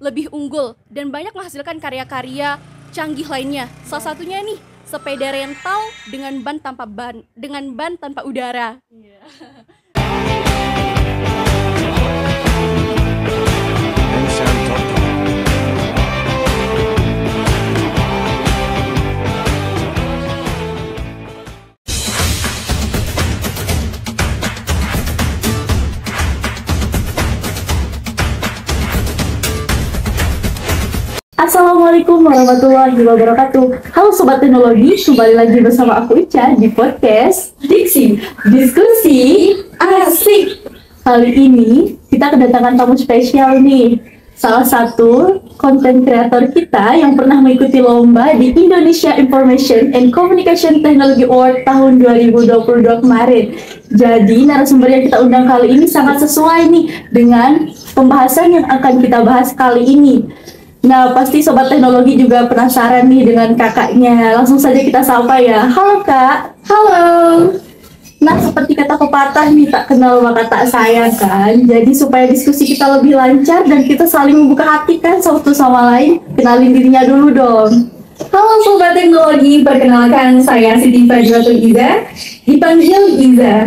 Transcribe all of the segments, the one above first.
lebih unggul dan banyak menghasilkan karya-karya canggih lainnya. Salah satunya nih, sepeda rental dengan ban tanpa udara. Assalamualaikum warahmatullahi wabarakatuh. Halo Sobat Teknologi, kembali lagi bersama aku Ica di podcast Diksi Diskusi Asik. Kali ini kita kedatangan tamu spesial nih, salah satu konten kreator kita yang pernah mengikuti lomba di Indonesia Information and Communication Technology Award tahun 2022 kemarin. Jadi narasumber yang kita undang kali ini sangat sesuai nih dengan pembahasan yang akan kita bahas kali ini. Nah, pasti Sobat Teknologi juga penasaran nih dengan kakaknya. Langsung saja kita sapa ya. Halo Kak. Halo. Nah, seperti kata pepatah nih, tak kenal maka tak sayang kan. Jadi supaya diskusi kita lebih lancar dan kita saling membuka hati kan satu sama lain, kenalin dirinya dulu dong. Halo Sobat Teknologi, perkenalkan saya Siti Fajratul Iza, dipanggil Iza.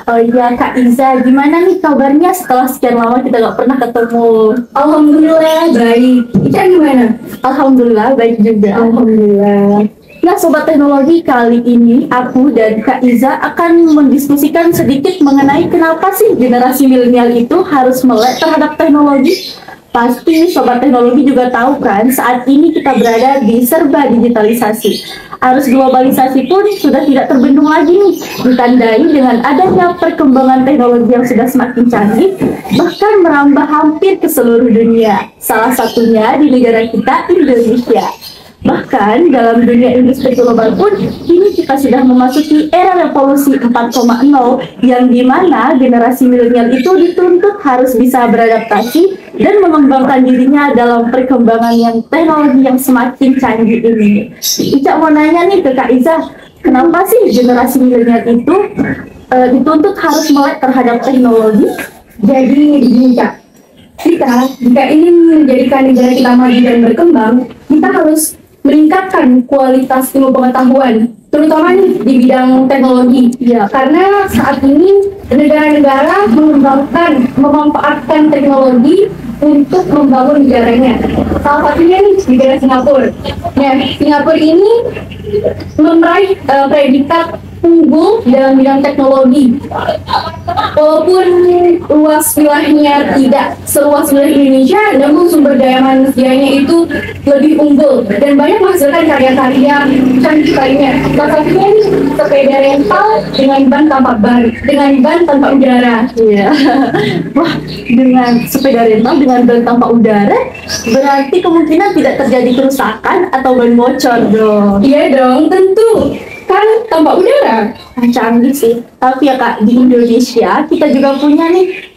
Oh iya Kak Iza, gimana nih kabarnya setelah sekian lama kita gak pernah ketemu? Alhamdulillah baik. Ica gimana? Alhamdulillah baik juga. Alhamdulillah. Nah Sobat Teknologi, kali ini aku dan Kak Iza akan mendiskusikan sedikit mengenai kenapa sih generasi milenial itu harus melek terhadap teknologi. Pasti Sobat Teknologi juga tahu kan, saat ini kita berada di serba digitalisasi. Arus globalisasi pun sudah tidak terbendung lagi nih, ditandai dengan adanya perkembangan teknologi yang sudah semakin canggih, bahkan merambah hampir ke seluruh dunia. Salah satunya di negara kita, Indonesia. Bahkan dalam dunia industri global pun kini kita sudah memasuki era revolusi 4.0 yang dimana generasi milenial itu dituntut harus bisa beradaptasi dan mengembangkan dirinya dalam perkembangan yang teknologi yang semakin canggih ini. Ica mau nanya nih ke Kak Iza, kenapa sih generasi milenial itu dituntut harus melek terhadap teknologi? Jadi begini Kak, kita jika ingin menjadikan negara kita maju dan berkembang, kita harus meningkatkan kualitas ilmu pengetahuan, terutama nih di bidang teknologi. Ya. Karena saat ini negara-negara memanfaatkan teknologi untuk membangun negaranya. Salah satunya nih negara Singapura. Nah, Singapura ini meraih predikat unggul dalam bidang teknologi. Walaupun luas wilayahnya tidak seluas wilayah Indonesia, namun sumber daya manusianya itu lebih unggul dan banyak menghasilkan karya-karya canggih lainnya. Salah satunya ini sepeda rental dengan ban tanpa udara. Iya. Wah, dengan sepeda rental dengan ban tanpa udara, berarti kemungkinan tidak terjadi kerusakan atau ban bocor dong. Iya dong, tentu. Kan tanpa udara. Canggih sih. Tapi ya Kak, di Indonesia kita juga punya nih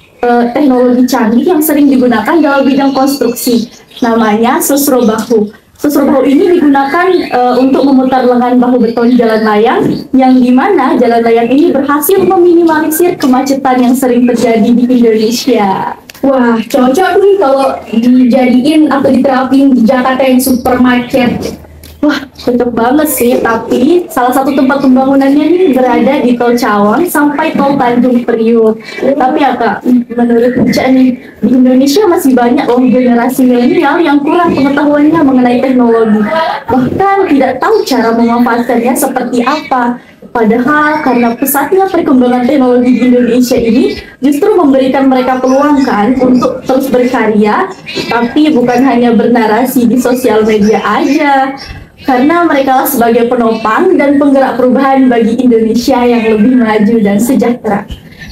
teknologi canggih yang sering digunakan dalam bidang konstruksi. Namanya susro bahu. Susro bahu ini digunakan untuk memutar lengan bahu beton jalan layang, yang dimana jalan layang ini berhasil meminimalisir kemacetan yang sering terjadi di Indonesia. Wah, cocok nih kalau dijadiin atau diterapin di Jakarta yang super macet. Wah, cocok banget sih, tapi salah satu tempat pembangunannya nih berada di Tol Cawang sampai Tol Tanjung Priuk. Tapi ya Kak, menurut Ica nih, di Indonesia masih banyak loh generasi milenial yang kurang pengetahuannya mengenai teknologi. Bahkan tidak tahu cara memanfaatkannya seperti apa. Padahal karena pesatnya perkembangan teknologi di Indonesia ini justru memberikan mereka peluang kan untuk terus berkarya, tapi bukan hanya bernarasi di sosial media aja. Karena mereka sebagai penopang dan penggerak perubahan bagi Indonesia yang lebih maju dan sejahtera.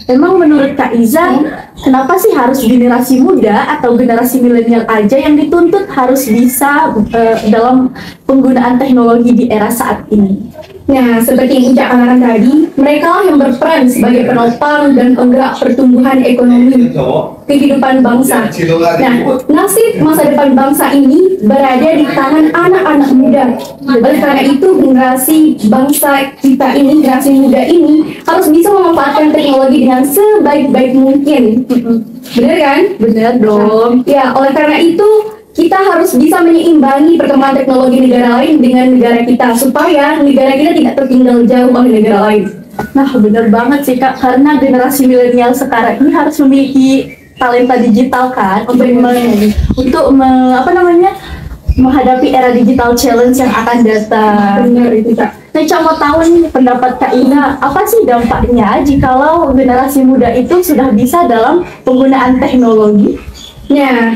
Memang menurut Kak Iza, kenapa sih harus generasi muda atau generasi milenial aja yang dituntut harus bisa dalam penggunaan teknologi di era saat ini? Nah, seperti yang Ica katakan tadi, mereka yang berperan sebagai penopang dan penggerak pertumbuhan ekonomi kehidupan bangsa. Nah, nasib masa depan bangsa ini berada di tangan anak-anak muda. Oleh karena itu, generasi bangsa kita ini, generasi muda ini harus bisa memanfaatkan teknologi dengan sebaik-baik mungkin. Benar kan? Benar dong. Ya, oleh karena itu kita harus bisa menyeimbangi perkembangan teknologi negara lain dengan negara kita supaya negara kita tidak tertinggal jauh oleh negara lain. Nah, benar banget sih Kak, karena generasi milenial sekarang ini harus memiliki talenta digital kan apa namanya menghadapi era digital challenge yang akan datang. Benar itu Kak. Nah, Cak mau tahu nih pendapat Kak Ina, apa sih dampaknya jikalau generasi muda itu sudah bisa dalam penggunaan teknologi? Nah,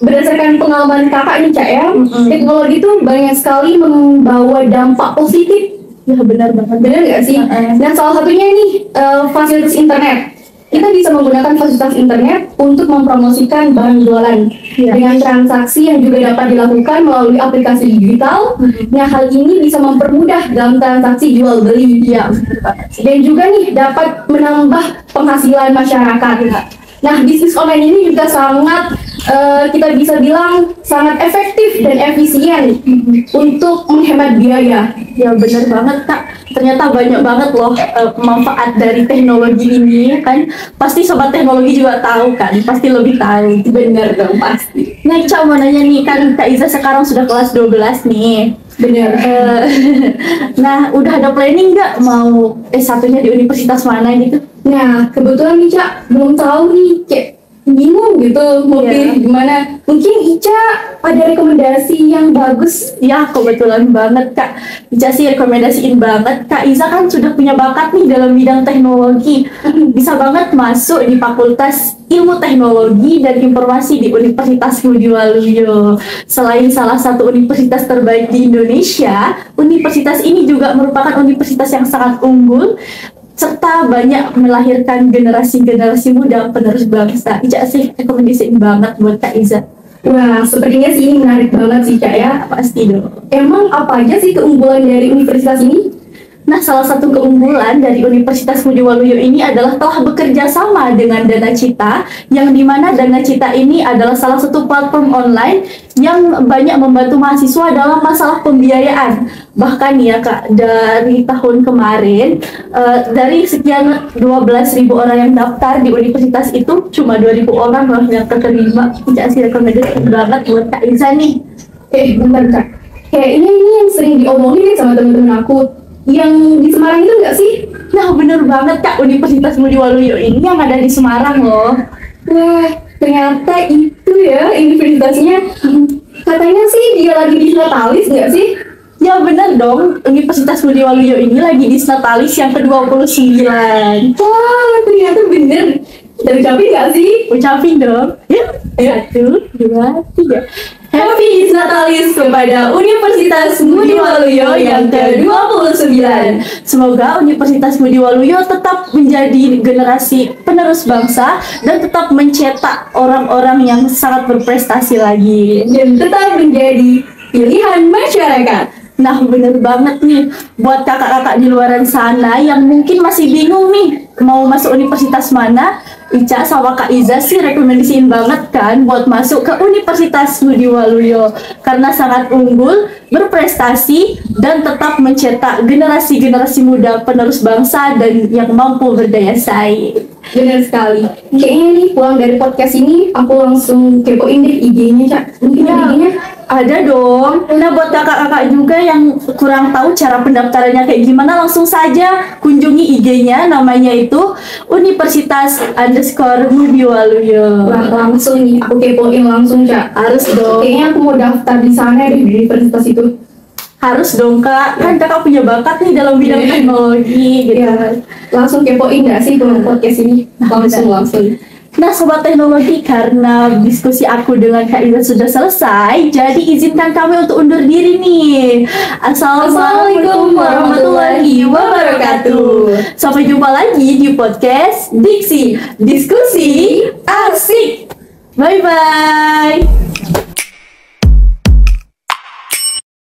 berdasarkan pengalaman kakak nih Cak ya, teknologi itu banyak sekali membawa dampak positif. Ya benar banget. Benar nggak sih? Dan salah satunya nih fasilitas internet. Kita bisa menggunakan fasilitas internet untuk mempromosikan bahan jualan dengan transaksi yang juga dapat dilakukan melalui aplikasi digital. Nah, hal ini bisa mempermudah dalam transaksi jual beli. Ya, Dan juga nih dapat menambah penghasilan masyarakat. Nah, bisnis online ini juga sangat kita bisa bilang sangat efektif dan efisien untuk menghemat biaya. ya benar banget Kak. Ternyata banyak banget loh manfaat dari teknologi ini kan. Pasti sobat teknologi juga tahu kan, pasti lebih tahu. Benar dong, pasti. Nah, Cak mau nanya nih, kan Kak Iza sekarang sudah kelas 12 nih. Benar. Nah, udah ada planning nggak mau S1-nya di universitas mana gitu? Nah, kebetulan nih Cak, belum tahu nih, kayak bingung gitu mau pilih gimana. Mungkin Ica ada rekomendasi yang bagus? Ya, kebetulan banget Kak. Ica sih rekomendasiin banget. Kak Iza kan sudah punya bakat nih dalam bidang teknologi. Bisa banget masuk di Fakultas Ilmu Teknologi dan Informasi di Universitas Ngudi Waluyo. Selain salah satu universitas terbaik di Indonesia, universitas ini juga merupakan universitas yang sangat unggul serta banyak melahirkan generasi-generasi muda penerus bangsa. Ica sih rekomendasiin banget buat Kak Iza. Wah, sepertinya sih ini menarik banget sih Cak ya. Pasti dong. Emang apa aja sih keunggulan dari universitas ini? Nah, salah satu keunggulan dari Universitas Ngudi Waluyo ini adalah telah bekerja sama dengan Dana Cita, yang dimana Dana Cita ini adalah salah satu platform online yang banyak membantu mahasiswa dalam masalah pembiayaan. Bahkan ya Kak, dari tahun kemarin, dari sekian 12.000 orang yang daftar di universitas itu, cuma 2.000 orang loh yang keterima. Tidak sih rekomendasi banget buat Kak Iza nih. Bentar Kak. Kayak ini yang sering diomongin nih sama temen-temen aku. Yang di Semarang itu nggak sih? Nah, bener banget Kak, Universitas Ngudi Waluyo ini yang ada di Semarang loh. Wah, ternyata itu ya universitasnya. Katanya sih dia lagi di Natalis nggak sih? Ya bener dong, Universitas Ngudi Waluyo ini lagi di Natalis yang ke-29. Wah, ternyata bener. Kita ucapin nggak sih? Ucapin dong. Yuk, 1, 2, 3. Happy Natalis kepada Universitas Ngudi Waluyo yang ke-29. Semoga Universitas Ngudi Waluyo tetap menjadi generasi penerus bangsa dan tetap mencetak orang-orang yang sangat berprestasi lagi. Dan tetap menjadi pilihan masyarakat. Nah, bener banget nih buat kakak-kakak di luaran sana yang mungkin masih bingung nih mau masuk universitas mana. Ica sama Kak Iza sih rekomendasiin banget kan buat masuk ke Universitas Ngudi Waluyo karena sangat unggul, berprestasi, dan tetap mencetak generasi-generasi muda penerus bangsa dan yang mampu berdaya saing. Benar sekali. Kayaknya nih pulang dari podcast ini aku langsung kepoin deh IG-nya Cak. Mungkin Ya, IG-nya ada dong. Nah, buat kakak-kakak juga yang kurang tahu cara pendaftarannya kayak gimana, langsung saja kunjungi IG-nya, namanya itu Universitas_Ngudi Waluyo. Wah, langsung nih aku kepoin langsung Cak. Harus dong. Kayaknya aku mau daftar di sana deh di universitas itu. Harus dong Kak, kan kakak punya bakat nih dalam bidang teknologi gitu. Ya, langsung kepoin nggak sih pulang podcast ini? Langsung. Nah, Sobat Teknologi, karena diskusi aku dengan Kak Iza sudah selesai, jadi izinkan kami untuk undur diri nih. Assalamualaikum warahmatullahi wabarakatuh. Sampai jumpa lagi di podcast Diksi, diskusi asik. Bye-bye.